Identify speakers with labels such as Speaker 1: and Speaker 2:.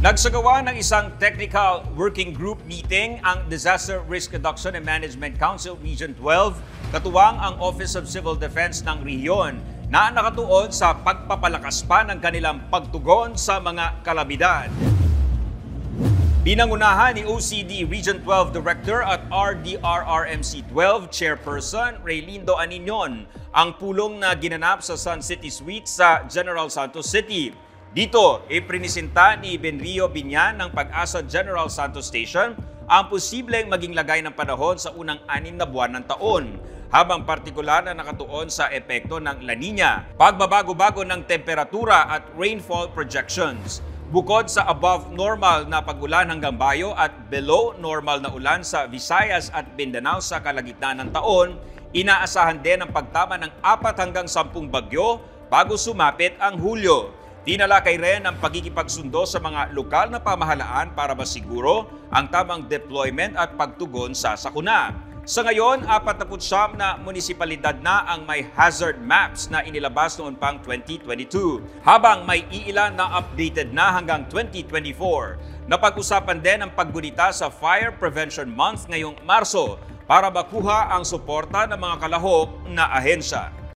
Speaker 1: Nagsagawa ng isang technical working group meeting ang Disaster Risk Reduction and Management Council Region 12, katuwang ang Office of Civil Defense ng rehiyon na nakatuon sa pagpapalakas pa ng kanilang pagtugon sa mga kalamidad. Pinangunahan ni OCD Region 12 Director at RDRRMC 12 Chairperson Raylindo Aniñon ang pulong na ginanap sa Sun City Suite sa General Santos City. Dito, iprinisinta ni Benrio Binyan ng Pag-asa General Santos Station ang posibleng maging lagay ng panahon sa unang 6 na buwan ng taon, habang partikular na nakatuon sa epekto ng La Nina, pagbabago-bago ng temperatura at rainfall projections. Bukod sa above normal na pag-ulan hanggang Bayo at below normal na ulan sa Visayas at Mindanao sa kalagitnaan ng taon, inaasahan din ang pagtama ng 4 hanggang 10 bagyo bago sumapit ang Hulyo. Tinalakay rin ang pagkikipagsundo sa mga lokal na pamahalaan para masiguro ang tamang deployment at pagtugon sa sakuna. Sa ngayon, 49 na munisipalidad na ang may hazard maps na inilabas noon pang 2022, habang may iilan na updated na hanggang 2024. Napag-usapan din ang paggunita sa Fire Prevention Month ngayong Marso para makuha ang suporta ng mga kalahok na ahensya.